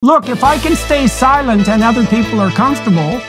Look, if I can stay silent and other people are comfortable,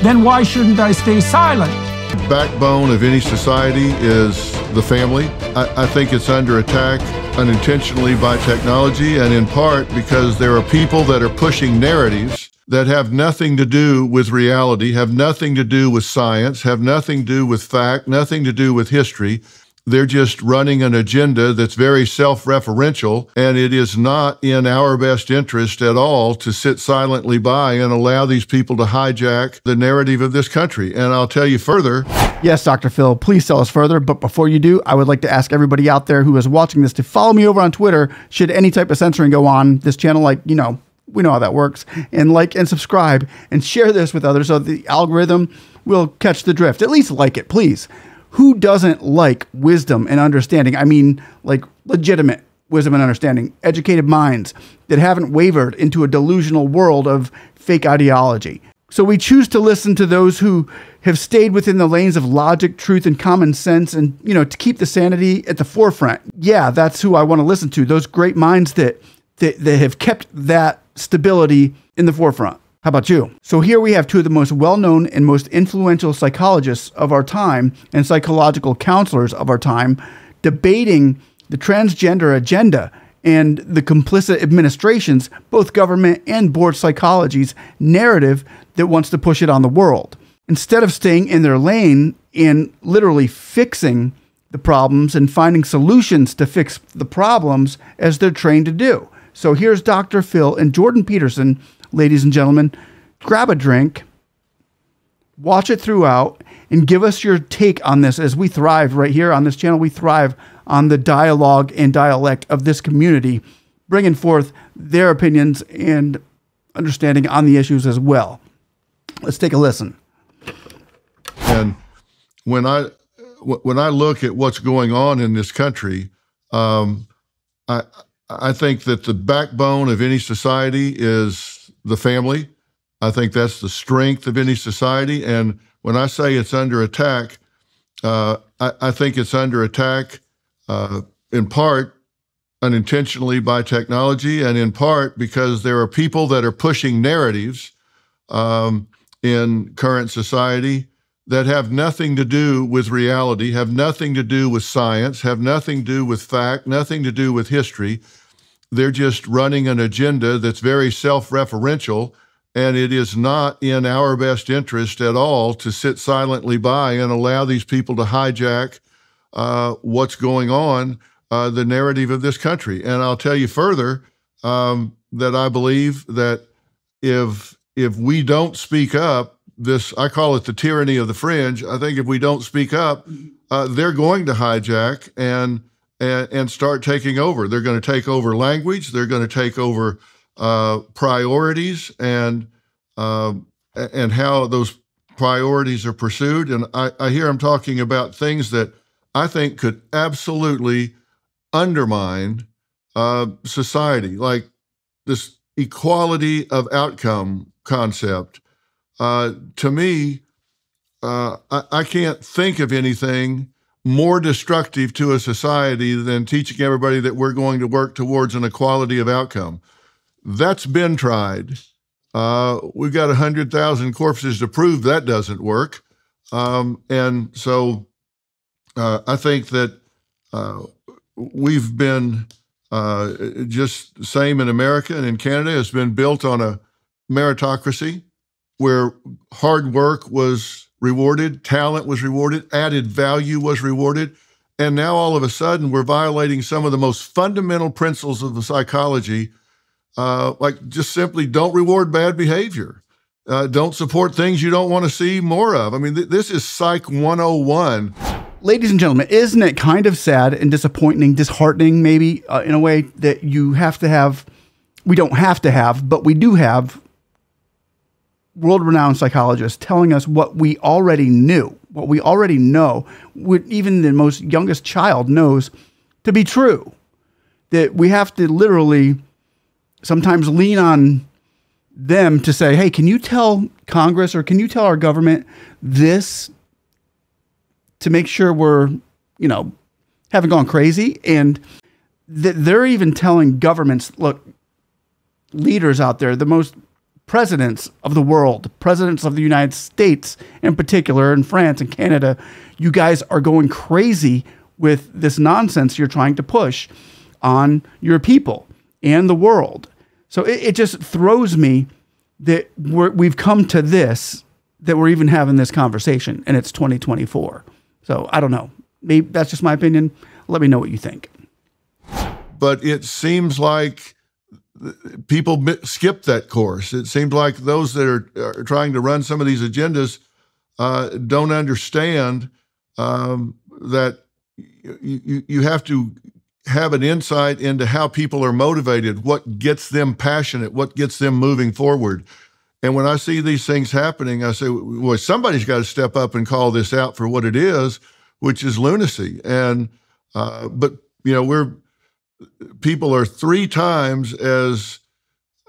then why shouldn't I stay silent? The backbone of any society is the family. I think it's under attack unintentionally by technology, and in part because there are people that are pushing narratives that have nothing to do with reality, have nothing to do with science, have nothing to do with fact, nothing to do with history. They're just running an agenda that's very self-referential, and it is not in our best interest at all to sit silently by and allow these people to hijack the narrative of this country. And I'll tell you further. Yes, Dr. Phil, please tell us further. But before you do, I would like to ask everybody out there who is watching this to follow me over on Twitter should any type of censoring go on this channel, like, you know, we know how that works, and like and subscribe and share this with others so the algorithm will catch the drift. At least like it, please. Who doesn't like wisdom and understanding? I mean, like legitimate wisdom and understanding, educated minds that haven't wavered into a delusional world of fake ideology. So we choose to listen to those who have stayed within the lanes of logic, truth, and common sense, and, you know, to keep the sanity at the forefront. Yeah, that's who I want to listen to. Those great minds that have kept that stability in the forefront. How about you? So here we have two of the most well-known and most influential psychologists of our time and psychological counselors of our time debating the transgender agenda and the complicit administration's, both government and board psychology's, narrative that wants to push it on the world. Instead of staying in their lane and literally fixing the problems and finding solutions to fix the problems as they're trained to do. So here's Dr. Phil and Jordan Peterson. Ladies and gentlemen, grab a drink, watch it throughout, and give us your take on this as we thrive right here on this channel. We thrive on the dialogue and dialect of this community, bringing forth their opinions and understanding on the issues as well. Let's take a listen. And when I look at what's going on in this country, I think that the backbone of any society is the family. I think that's the strength of any society. And when I say it's under attack, I think it's under attack in part unintentionally by technology, and in part because there are people that are pushing narratives in current society that have nothing to do with reality, have nothing to do with science, have nothing to do with fact, nothing to do with history. They're just running an agenda that's very self-referential, and it is not in our best interest at all to sit silently by and allow these people to hijack what's going on, the narrative of this country. And I'll tell you further that I believe that if we don't speak up, I call it the tyranny of the fringe. I think if we don't speak up, they're going to hijack and start taking over. They're going to take over language. They're going to take over priorities and how those priorities are pursued. And I hear them talking about things that I think could absolutely undermine society, like this equality of outcome concept. To me, I can't think of anything more destructive to a society than teaching everybody that we're going to work towards an equality of outcome. That's been tried. We've got 100,000 corpses to prove that doesn't work. And so I think that we've been just the same in America and in Canada. It's been built on a meritocracy where hard work was rewarded, talent was rewarded, added value was rewarded. And now all of a sudden we're violating some of the most fundamental principles of the psychology, like just simply don't reward bad behavior. Don't support things you don't want to see more of. I mean, this is Psych 101. Ladies and gentlemen, isn't it kind of sad and disappointing, disheartening maybe, in a way that you have to have, we don't have to have, but we do have world-renowned psychologists telling us what we already knew, what we already know, what even the most youngest child knows to be true, that we have to literally sometimes lean on them to say, hey, can you tell Congress or can you tell our government this to make sure we're, you know, haven't gone crazy? And that they're even telling governments, look, leaders out there, the most presidents of the world, presidents of the United States in particular, and France and Canada, you guys are going crazy with this nonsense you're trying to push on your people and the world. So it just throws me that we've come to this, that we're even having this conversation, and it's 2024. So I don't know. Maybe that's just my opinion. Let me know what you think. But it seems like people skip that course. It seems like those that are trying to run some of these agendas don't understand that you have to have an insight into how people are motivated, what gets them passionate, what gets them moving forward. And when I see these things happening, I say, well, somebody's got to step up and call this out for what it is, which is lunacy. And but people are 3 times as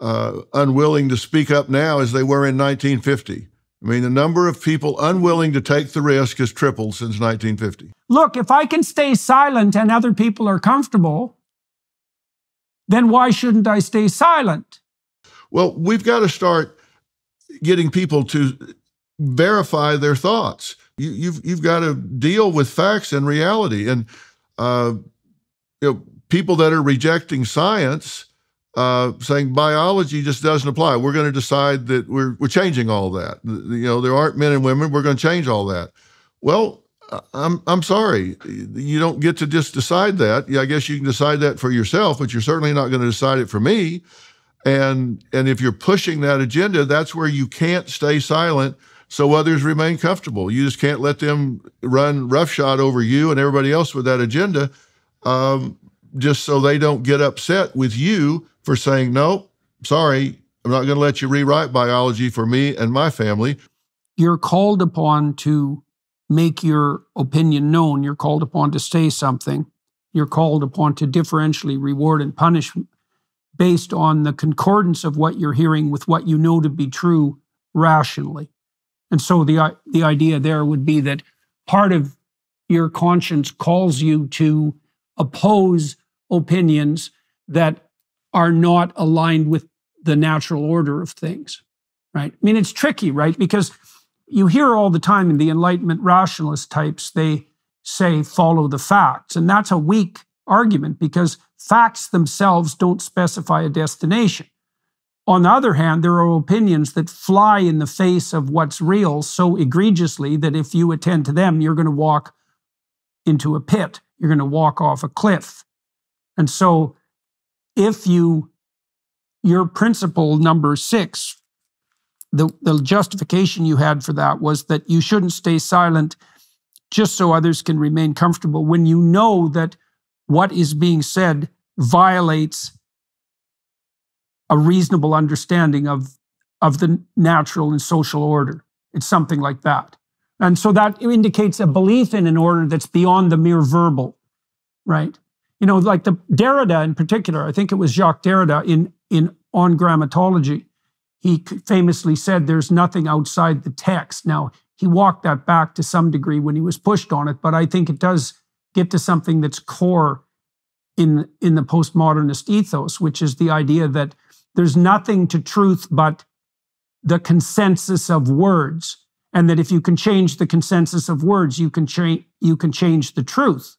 unwilling to speak up now as they were in 1950. I mean, the number of people unwilling to take the risk has tripled since 1950. Look, if I can stay silent and other people are comfortable, then why shouldn't I stay silent? Well, we've got to start getting people to verify their thoughts. You've got to deal with facts and reality. And people that are rejecting science, saying biology just doesn't apply. We're going to decide that we're changing all that. There aren't men and women. We're going to change all that. Well, I'm sorry. You don't get to just decide that. Yeah, I guess you can decide that for yourself, but you're certainly not going to decide it for me. And if you're pushing that agenda, that's where you can't stay silent so others remain comfortable. You just can't let them run roughshod over you and everybody else with that agenda, just so they don't get upset with you for saying, no, sorry, I'm not going to let you rewrite biology for me and my family. You're called upon to make your opinion known. You're called upon to say something. You're called upon to differentially reward and punish based on the concordance of what you're hearing with what you know to be true rationally. And so the idea there would be that part of your conscience calls you to oppose opinions that are not aligned with the natural order of things, right? I mean, it's tricky, right? Because you hear all the time in the Enlightenment rationalist types, they say, follow the facts. And that's a weak argument because facts themselves don't specify a destination. On the other hand, there are opinions that fly in the face of what's real so egregiously that if you attend to them, you're going to walk into a pit. You're going to walk off a cliff. And so if your principle number 6, the justification you had for that was that you shouldn't stay silent just so others can remain comfortable when you know that what is being said violates a reasonable understanding of the natural and social order. It's something like that. And so that indicates a belief in an order that's beyond the mere verbal, right? Like the Derrida in particular, I think it was Jacques Derrida in On Grammatology, he famously said there's nothing outside the text. Now, he walked that back to some degree when he was pushed on it, but I think it does get to something that's core in the postmodernist ethos, which is the idea that there's nothing to truth but the consensus of words, and that if you can change the consensus of words, you can change the truth.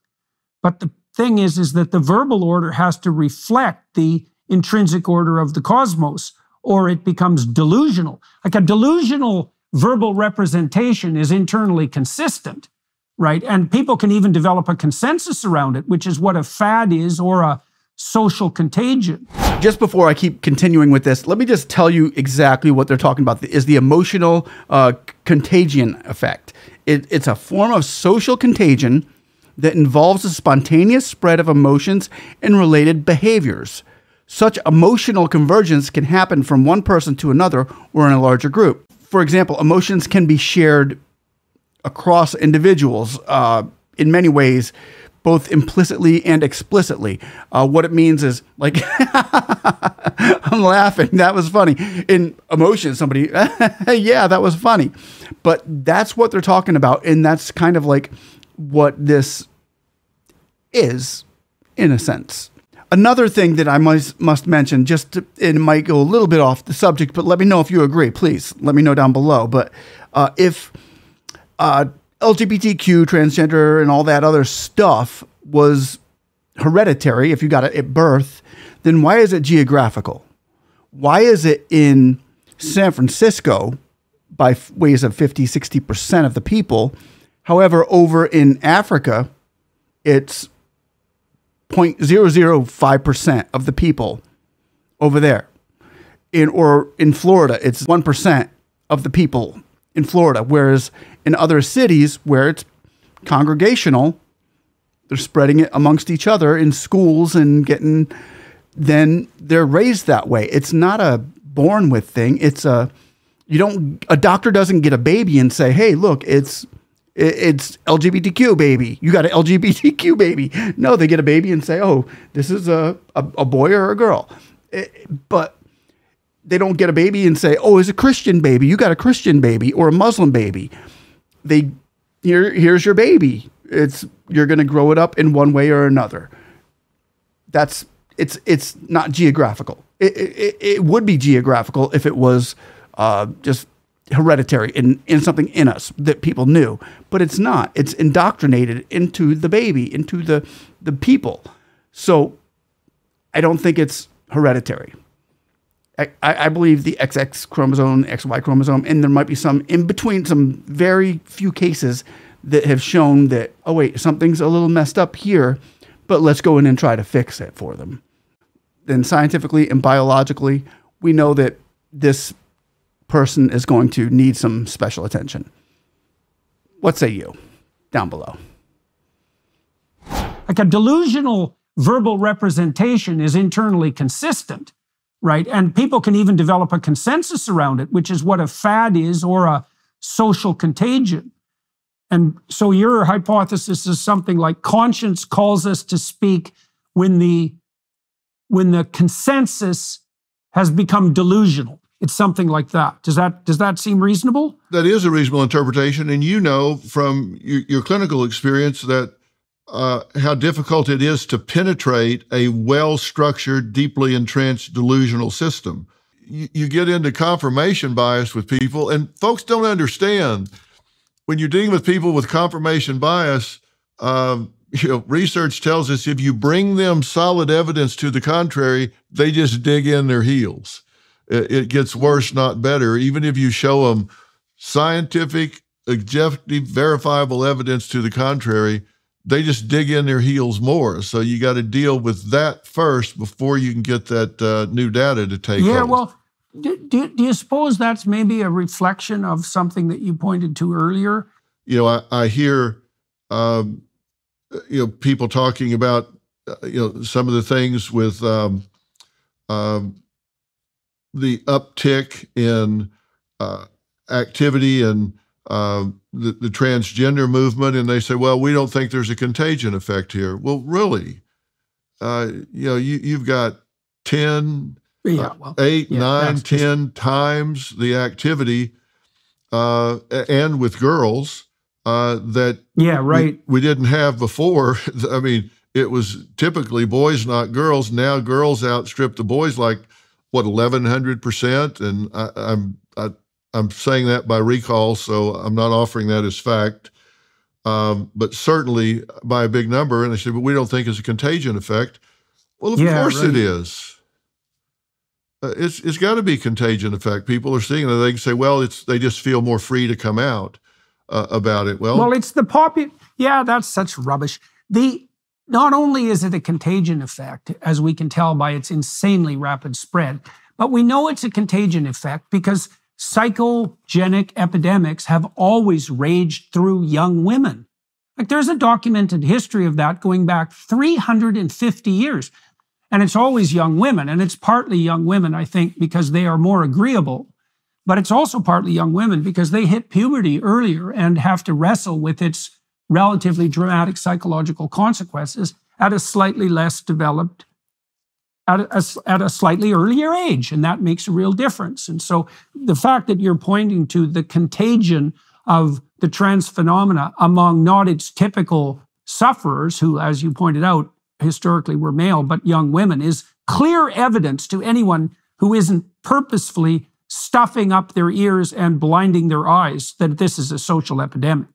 But the thing is that the verbal order has to reflect the intrinsic order of the cosmos, or it becomes delusional. Like a delusional verbal representation is internally consistent, right? And people can even develop a consensus around it, which is what a fad is, or a social contagion. Just before I keep continuing with this, let me just tell you exactly what they're talking about, is the emotional contagion effect. It's a form of social contagion that involves the spontaneous spread of emotions and related behaviors. Such emotional convergence can happen from one person to another or in a larger group. For example, emotions can be shared across individuals in many ways, both implicitly and explicitly. What it means is, like, I'm laughing, that was funny. In emotion, somebody, yeah, that was funny. But that's what they're talking about, and that's kind of like what this is, in a sense. Another thing that I must mention, it might go a little bit off the subject, but let me know if you agree. Please let me know down below. But if LGBTQ, transgender, and all that other stuff was hereditary, if you got it at birth, then why is it geographical? Why is it in San Francisco by ways of 50, 60% of the people? However, over in Africa, it's 0.005% of the people over there. Or in Florida, it's 1% of the people in Florida. Whereas in other cities where it's congregational, they're spreading it amongst each other in schools and then they're raised that way. It's not a born with thing. It's a doctor doesn't get a baby and say, hey, look, it's LGBTQ baby. You got an LGBTQ baby. No, they get a baby and say, oh, this is a boy or a girl. But they don't get a baby and say, oh, it's a Christian baby. You got a Christian baby or a Muslim baby. Here's your baby. You're going to grow it up in one way or another. It's not geographical. It would be geographical if it was just hereditary in something in us that people knew, but it's not. It's indoctrinated into the baby, into the people. So I don't think it's hereditary. I believe the XX chromosome, XY chromosome, and there might be some in between, some very few cases that have shown that, oh wait, something's a little messed up here, but let's go in and try to fix it for them. Then scientifically and biologically, we know that this person is going to need some special attention. What say you? Down below. Like a delusional verbal representation is internally consistent, right? And people can even develop a consensus around it, which is what a fad is or a social contagion. And so your hypothesis is something like conscience calls us to speak when the consensus has become delusional. It's something like that. Does that seem reasonable? That is a reasonable interpretation. And you know from your clinical experience that how difficult it is to penetrate a well-structured, deeply entrenched delusional system. You get into confirmation bias with people, and folks don't understand. When you're dealing with people with confirmation bias, research tells us if you bring them solid evidence to the contrary, they just dig in their heels. It gets worse, not better. Even if you show them scientific, objective, verifiable evidence to the contrary, they just dig in their heels more. So you got to deal with that first before you can get that new data to take hold. Well, do you suppose that's maybe a reflection of something that you pointed to earlier? I hear, people talking about, some of the things with the uptick in activity and the transgender movement, and they say, well, we don't think there's a contagion effect here. Well, really? You've got 10, 8, 9, 10 times the activity, and with girls that we didn't have before. I mean, it was typically boys, not girls. Now girls outstrip the boys like, 1,100%, and I'm saying that by recall, so I'm not offering that as fact, but certainly by a big number. And they said, but we don't think it's a contagion effect. Well, of course it is. It's got to be contagion effect. People are seeing it. They can say, well, they just feel more free to come out about it. Well, it's the that's such rubbish. Not only is it a contagion effect, as we can tell by its insanely rapid spread, but we know it's a contagion effect because psychogenic epidemics have always raged through young women. Like there's a documented history of that going back 350 years. And it's always young women. And it's partly young women, I think, because they are more agreeable. But it's also partly young women because they hit puberty earlier and have to wrestle with its relatively dramatic psychological consequences at a slightly less developed, at a slightly earlier age. And that makes a real difference. And so the fact that you're pointing to the contagion of the trans phenomena among not its typical sufferers, who, as you pointed out, historically were male, but young women, is clear evidence to anyone who isn't purposefully stuffing up their ears and blinding their eyes that this is a social epidemic.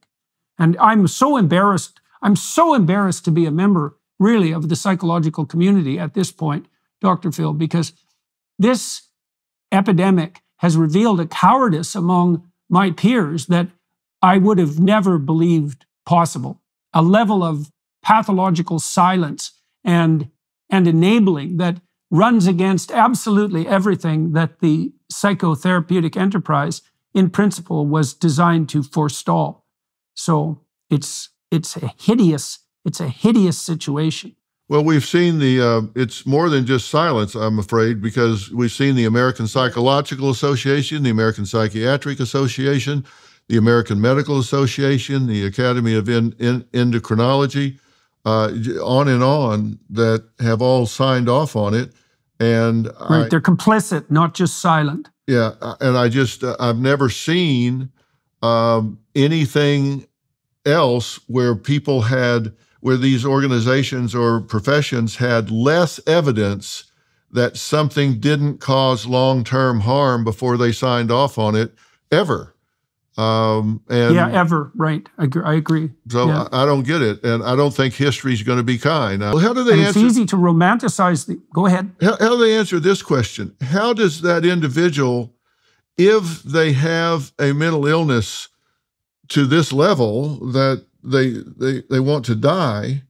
And I'm so embarrassed to be a member, really, of the psychological community at this point, Dr. Phil, because this epidemic has revealed a cowardice among my peers that I would have never believed possible. A level of pathological silence and enabling that runs against absolutely everything that the psychotherapeutic enterprise, in principle, was designed to forestall. So it's a hideous situation. Well, we've seen it's more than just silence, I'm afraid, because we've seen the American Psychological Association, the American Psychiatric Association, the American Medical Association, the Academy of Endocrinology, on and on, that have all signed off on it. And right, they're complicit, not just silent. Yeah, and I've never seen anything else where these organizations or professions had less evidence that something didn't cause long-term harm before they signed off on it, ever. Ever, right. I agree. So yeah. I don't get it, and I don't think history's going to be kind. Well, how do they answer? It's easy to romanticize go ahead. How do they answer this question? How does that individual, if they have a mental illness to this level that they want to die,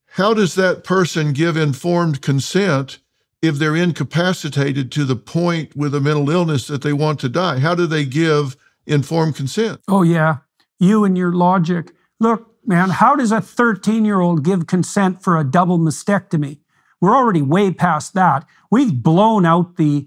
how does that person give informed consent if they're incapacitated to the point with a mental illness that they want to die? How do they give informed consent? Oh, yeah. You and your logic. Look, man, how does a 13-year-old give consent for a double mastectomy? We're already way past that. We've blown out the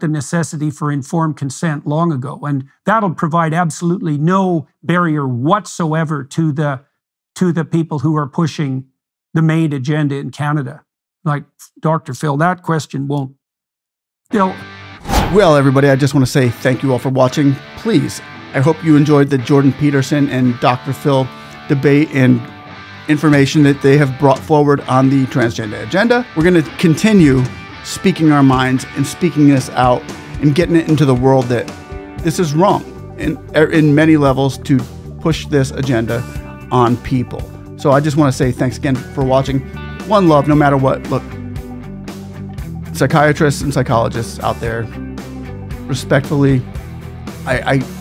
necessity for informed consent long ago, and that'll provide absolutely no barrier whatsoever to the people who are pushing the MAID agenda in Canada. Like Dr. Phil, that question won't. Well, everybody, I just want to say thank you all for watching. Please, I hope you enjoyed the Jordan Peterson and Dr. Phil debate and information that they have brought forward on the transgender agenda. We're going to continue speaking our minds and speaking this out and getting it into the world that this is wrong in many levels to push this agenda on people. So I just want to say thanks again for watching. One love, no matter what. Look, psychiatrists and psychologists out there, respectfully,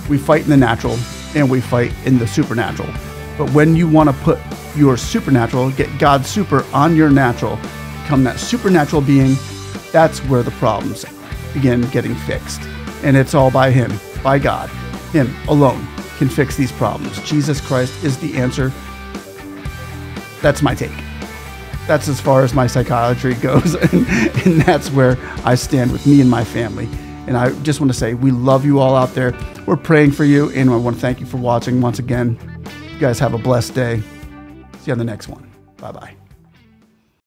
we fight in the natural and we fight in the supernatural. But when you want to put your supernatural, get God's super on your natural, become that supernatural being, that's where the problems begin getting fixed. And it's all by Him, by God. Him alone can fix these problems. Jesus Christ is the answer. That's my take. That's as far as my psychiatry goes. And that's where I stand with me and my family. And I just want to say, we love you all out there. We're praying for you. And I want to thank you for watching once again. You guys have a blessed day. See you on the next one. Bye-bye.